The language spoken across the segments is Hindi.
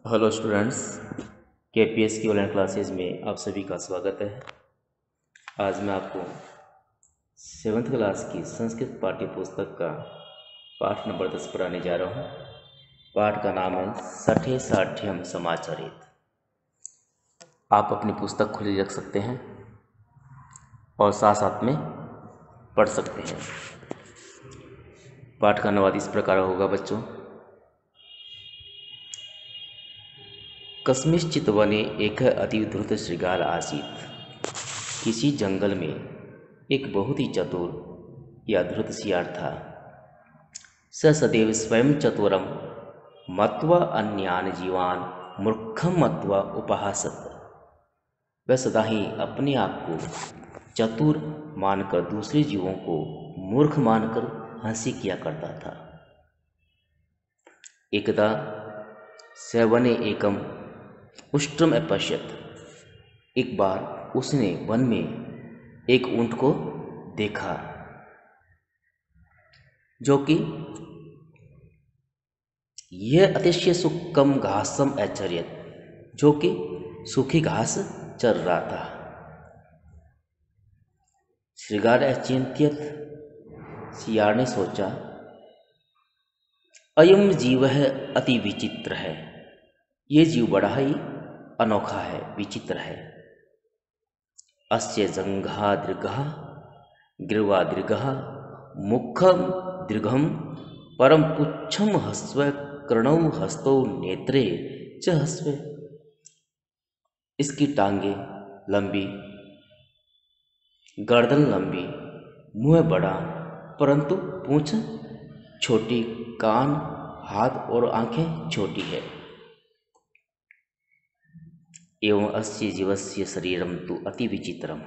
हेलो स्टूडेंट्स, केपीएस की ऑनलाइन क्लासेस में आप सभी का स्वागत है। आज मैं आपको 7th क्लास की संस्कृत पाठ्य पुस्तक का पाठ नंबर 10 पढ़ाने जा रहा हूँ। पाठ का नाम है सठे साठ्यम समाचरित। आप अपनी पुस्तक खुली रख सकते हैं और साथ साथ में पढ़ सकते हैं। पाठ का अनुवाद इस प्रकार होगा बच्चों। कस्मिंश्चित् वने एकः अतिद्रुत शृगाल आसीत्। किसी जंगल में एक बहुत ही चतुर या धृत शियार था। स सदैव स्वयं चतुरम मत्वा अन्यान जीवान मूर्खम मत्वा उपहासत। वह सदा ही अपने आप को चतुर मानकर दूसरे जीवों को मूर्ख मानकर हंसी किया करता था। एकदा स वने एकम उष्ट्रम अपश्यत। एक बार उसने वन में एक ऊंट को देखा जो कि यह अतिशय सुकम घासम आचर्यत, जो कि सूखी घास चर रहा था। श्रृगाल अचिंत्यत, सियार ने सोचा, अयम जीव है अति विचित्र है। ये जीव बड़ा ही अनोखा है, विचित्र है। अस्य जंघा दीर्घः ग्रीवा दीर्घः मुखम दीर्घम परम पुच्छम हस्व कर्णौ हस्तौ नेत्रे च हस्व। इसकी टांगे लंबी, गर्दन लंबी, मुंह बड़ा परंतु पूंछ छोटी, कान, हाथ और आंखें छोटी है। एवं अस्य जीवस्य शरीरम तु अति विचित्रम।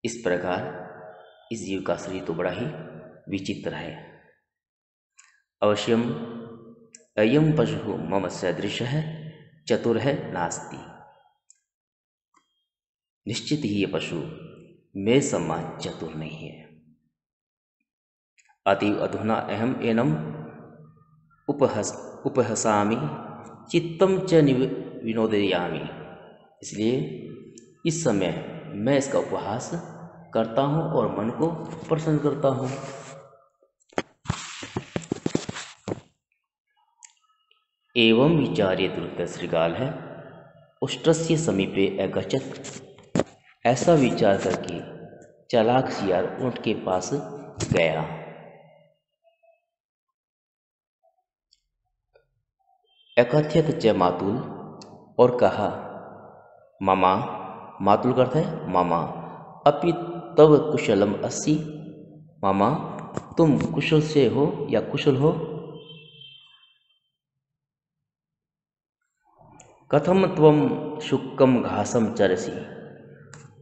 इस प्रकार इस जीव का शरीर तो बड़ा ही विचित्र है। अवश्यम अयम पशु मम सदृश है चतुर है नास्ति। निश्चित ही ये पशु मेरे समान चतुर नहीं है। अतीव अधुना अहम एनम उपहसामि चित्तम च विनोदयामि। इसलिए इस समय मैं इसका उपहास करता हूँ और मन को प्रसन्न करता हूँ। एवं विचार्य द्रुत श्रृगाल है उष्ट्रस्य समीपे अगच्छत्। ऐसा विचार करके चालाक शियार ऊंट के पास गया। अकथयत च मातुल, और कहा, मामा, मातुल का अर्थ है मामा, अपि तव कुशलम अस्सि। मामा, तुम कुशल से हो या कुशल हो? कथम त्वम शुक्कम घासम चरसी।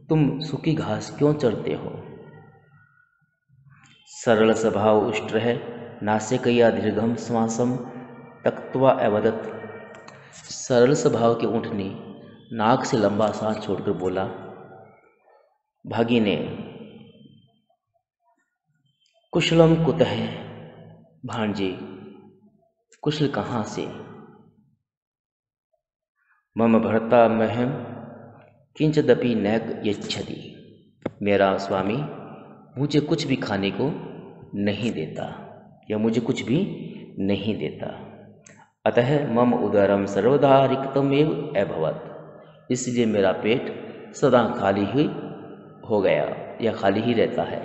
तुम सूखी घास क्यों चरते हो? सरल स्वभाव उष्ट्र है नासिकया दीर्घम श्वासम तक्त्वा अवदत्। सरल स्वभाव के ऊंट ने नाक से लंबा सांस छोड़कर बोला, भागिने, कुशलम कुतः। भांजे, कुशल कहाँ से? मम भर्ता मह्यम किंचिदपि न यच्छति। मेरा स्वामी मुझे कुछ भी खाने को नहीं देता या मुझे कुछ भी नहीं देता। अतः मम उदरम सर्वदा रिक्तम एव अभवत्। इसलिए मेरा पेट सदा खाली ही हो गया या खाली ही रहता है।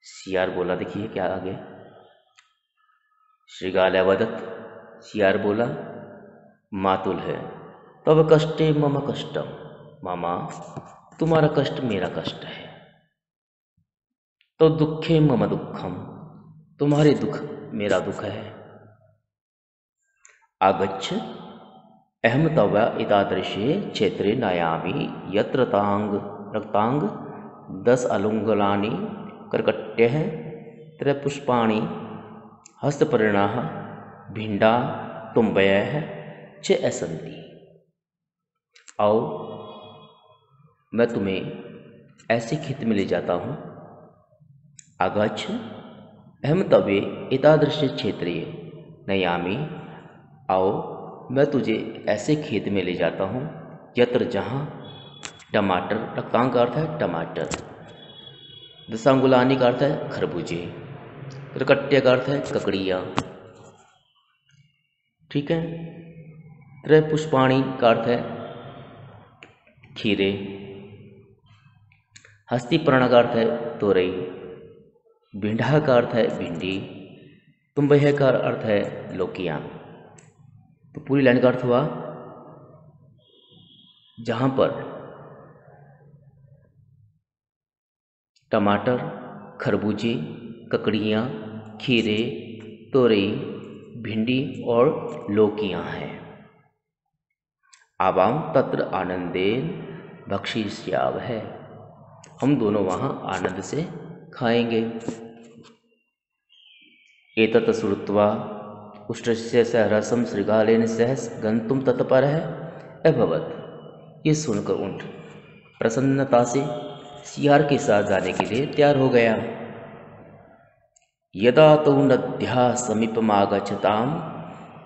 शियार बोला, देखिए क्या आगे, श्रृगाल अवदत्, शियार बोला, मातुल है तब कष्टे मम कष्टम। मामा, तुम्हारा कष्ट मेरा कष्ट है। तो दुखे मम दुखम, तुम्हारे दुख मेरा दुख है। आगच्छ अहम तव एतादृशे क्षेत्रे नयामि यत्र तांग रक्तांग 10 अलुंगलानि कर्कट्यः त्रयपुष्पाणि हस्तपर्णाः भिंडा तुम्बयः च असन्ति। आओ, मैं तुम्हें ऐसे खेत में ले जाता हूँ। आगच्छ अहम तवे एतादृश क्षेत्रे नयामि, आओ मैं तुझे ऐसे खेत में ले जाता हूँ यत्र जहाँ टमाटर, रक्तांग का अर्थ है टमाटर, दशांगुलानी का अर्थ है खरबूजे, त्रिकट्य का अर्थ है ककड़ियाँ, ठीक है। त्रयपुष्पाणी का अर्थ है खीरे, हस्तिपर्ण का अर्थ है तोरई, भिंडा का अर्थ है भिंडी, तुम्बह का अर्थ है लौकियाँ। तो पूरी लाइन का अर्थ हुआ जहाँ पर टमाटर, खरबूजे, ककड़ियाँ, खीरे, तोरई, भिंडी और लौकियाँ हैं। आवाम तत्र आनंदेन भक्षिष्याव है, हम दोनों वहाँ आनंद से खाएंगे। एतत् श्रुत्वा उष्ट्रस्य सह रसम श्रृगालेन सह गंतुम तत्परः अभवत्। ये सुनकर ऊँट प्रसन्नता से सियार के साथ जाने के लिए तैयार हो गया। यदा तो नद्या समीपमागच्छताम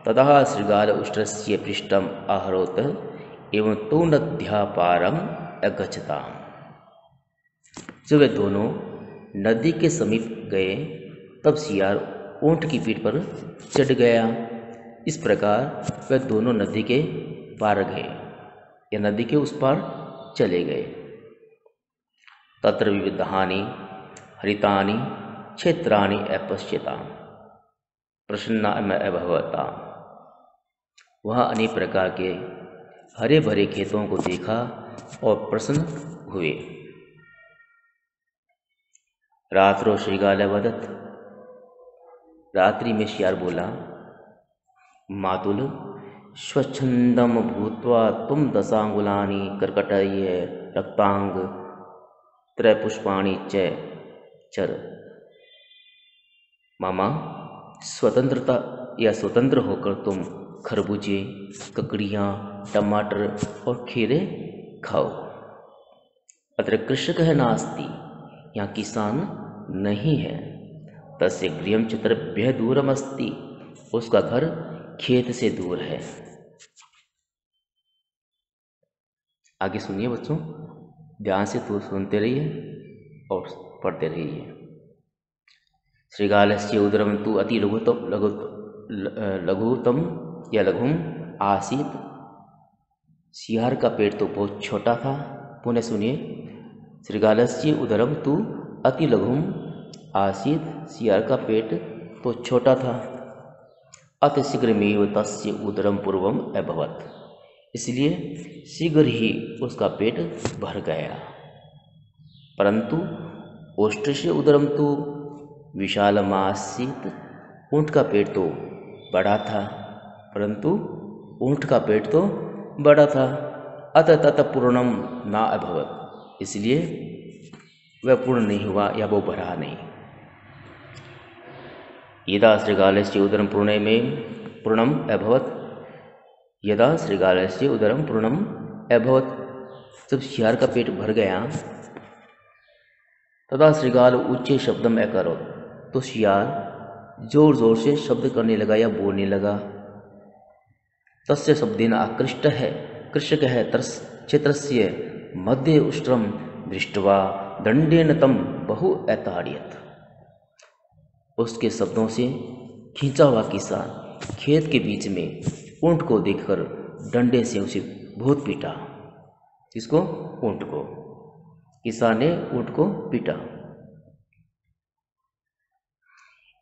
तदा श्रृगाल उष्ट्रस्य पृष्ठम आहरोत एवं तो नद्या पारम अगच्छताम। जब वे दोनों नदी के समीप गए तब सियार ऊँट की पीठ पर चढ़ गया। इस प्रकार वे दोनों नदी के पार गए या नदी के उस पार चले गए। तत्र विविधानि हरितानि क्षेत्राणि अपश्यताम् प्रसन्नाम अभवताम्। वहाँ अनेक प्रकार के हरे भरे खेतों को देखा और प्रसन्न हुए। रात्रो श्रृगाल वदत्, रात्रि में शियार बोला, मातुल स्वच्छंदम भूत्वा तुम दशांगुलानि कर्कटय रक्तांग त्रयपुष्पाणि च चर। मामा, स्वतंत्रता या स्वतंत्र होकर तुम खरबूजे, ककड़ियाँ, टमाटर और खीरे खाओ। अत्र कृषक है नास्ति, यहाँ किसान नहीं है। तस्य गृहम चित्रभ्य दूरमस्ति, उसका घर खेत से दूर है। आगे सुनिए बच्चों, ध्यान से तो सुनते रहिए और पढ़ते रहिए। श्रृगालस्य उदरम तु अति लघुतम या लघुम आसीत। सियार का पेट तो बहुत छोटा था। पुनः सुनिए, श्रृगालस्य उदरम तु अति लघुम आसीत, सियार का पेट तो छोटा था। अति शीघ्रमेव तस्य उदरम पूर्वम अभवत्, इसलिए शीघ्र ही उसका पेट भर गया। परंतु ओष्ट्रस्य उदरम तो विशालमासीत, ऊँट का पेट तो बड़ा था, परंतु ऊँट का पेट तो बड़ा था। अतः तत पूर्णम ना अभवत्, इसलिए वह पूर्ण नहीं हुआ या वो भरा नहीं। यदा श्रृगालस्य उदरम पूर्णम अभवत्, यदा श्रृगालस्य उदरम पूर्णम अभवत्, जब सियार का पेट भर गया, तदा श्रृगाल उच्चे शब्दम अकरोत्, तो सियार जोर जोर से शब्द करने लगा या बोलने लगा। तस्य शब्देन आकृष्ट है, कृषक है क्षेत्रस्य मध्य उष्ट्रम दृष्ट्वा दंडेन तम बहु अताड़यत्। उसके शब्दों से खींचा हुआ किसान खेत के बीच में ऊँट को देखकर डंडे से उसे बहुत पीटा। किसको? ऊँट को। किसान ने ऊँट को पीटा।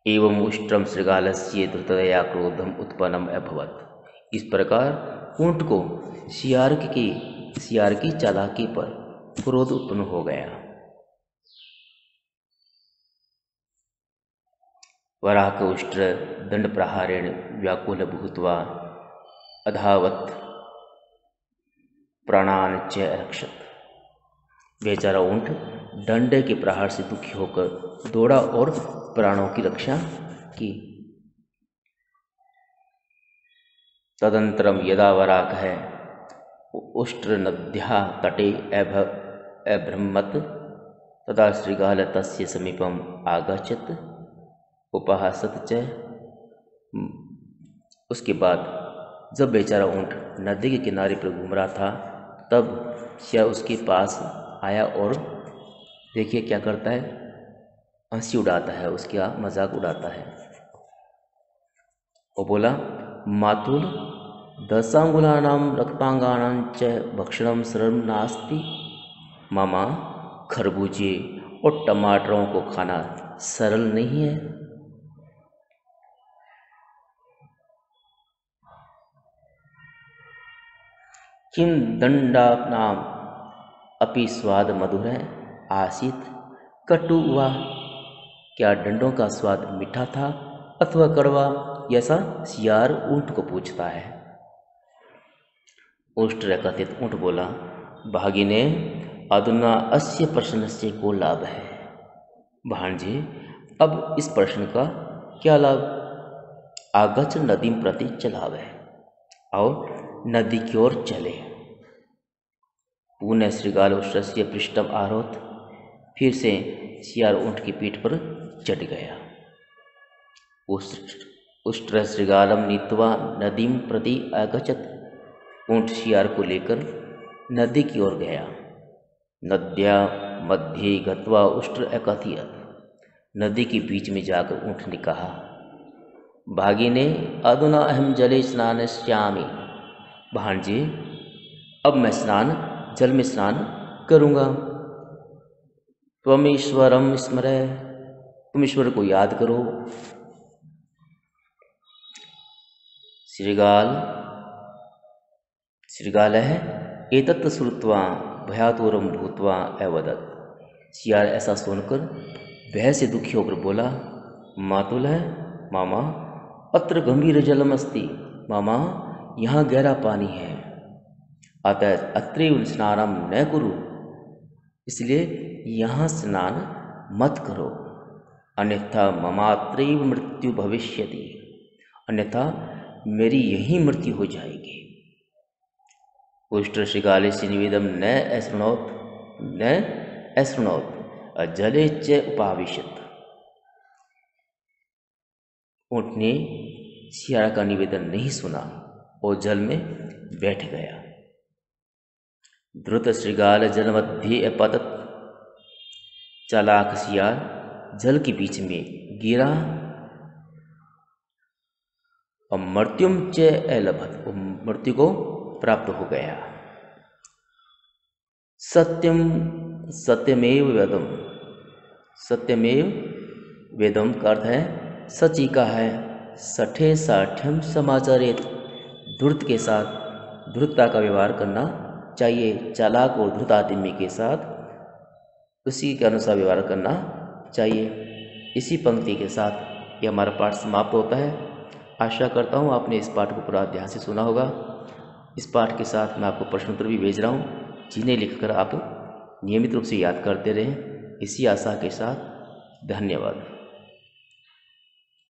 एवं उष्ट्रम श्रृगालस्य द्रुततया क्रोधम उत्पन्नम अभवत्, इस प्रकार ऊँट को सियार की चालाकी पर क्रोध उत्पन्न हो गया। वराक उष्ट्र दंड प्रहारेण व्याकुल भूत्वा अधावत् प्राणान च रक्षत। बेचारा ऊँट डंडे के प्रहार से दुखी होकर दौड़ा और प्राणों की रक्षा की। तदंतरम यदा वराक है उष्ट्र नद्या तटे अभ्रमत्, तदा श्रृगाल तस्य समीपम आगच्छत्। उपहासत च। उसके बाद जब बेचारा ऊँट नदी के किनारे पर घूम रहा था तब शियार उसके पास आया और देखिए क्या करता है, हंसी उड़ाता है, उसका मजाक उड़ाता है। वो बोला, मातुल दशांगुलानां रक्तांगानां च भक्षणं सरलम नास्ति। मामा, खरबूजे और टमाटरों को खाना सरल नहीं है। किम दंडानां अपि स्वाद मधुर है आसीत कटु हुआ। क्या डंडों का स्वाद मीठा था अथवा कड़वा, ऐसा शियार ऊँट को पूछता है। उष्ट्रकथित ऊँट बोला, भागिने अधुना अस्य प्रश्नस्य को लाभ है। भांजे, अब इस प्रश्न का क्या लाभ। आगच्छ नदी प्रति चलावे, और नदी की ओर चले। पुनः श्रृगाल उष्ट्रस्य पृष्ठम आरोत, फिर से शियार ऊँट की पीठ पर चढ़ गया। उष्ट्र श्रृगालम नीत्वा नदीम प्रति आगच्छत। ऊँट शियार को लेकर नदी की ओर गया। नद्या मध्ये गत्वा उष्ट्र अकथयत। नदी के बीच में जाकर ऊँट ने कहा, भागिने अधुना अहम जले स्नानयिष्यामि। भांजे, अब मैं जल में स्नान करूँगा। त्वमीश्वरम स्मरय, तुम ईश्वर को याद करो। श्रृगालः एतत् श्रुत्वा भयातुरं भूत्वा अवदत्। शियार ऐसा सुनकर भय से दुखी होकर बोला, मातुलः, मामा, अत्र गंभीर जलम अस्ति। मामा, यहाँ गहरा पानी है। अतः अत्रैव स्नानम न कुरु, इसलिए यहाँ स्नान मत करो। अन्यथा ममात्रैव मृत्यु भविष्यति, अन्यथा मेरी यही मृत्यु हो जाएगी। उष्ट्र श्रृगालस्य निवेदम न अशृणोत जले च उपाविशत। ऊँट ने शियार का निवेदन नहीं सुना और जल में बैठ गया। द्रुत श्रृगाल जल मध्य अपतत। चालाक शियार जल के बीच में गिरा और मृत्युम च अलभत, मृत्यु को प्राप्त हो गया। सत्यमेव वेदम, सत्यमेव वेदम का अर्थ है सच ही का है। सठे साठ्यम समाचारित, धूर्तता का व्यवहार करना चाहिए। चालाक और धूर्त आदमी के साथ उसी के अनुसार व्यवहार करना चाहिए। इसी पंक्ति के साथ ये हमारा पाठ समाप्त होता है। आशा करता हूँ आपने इस पाठ को पूरा ध्यान से सुना होगा। इस पाठ के साथ मैं आपको प्रश्न उत्तर भी भेज रहा हूँ, जिन्हें लिखकर आप नियमित रूप से याद करते रहें। इसी आशा के साथ धन्यवाद।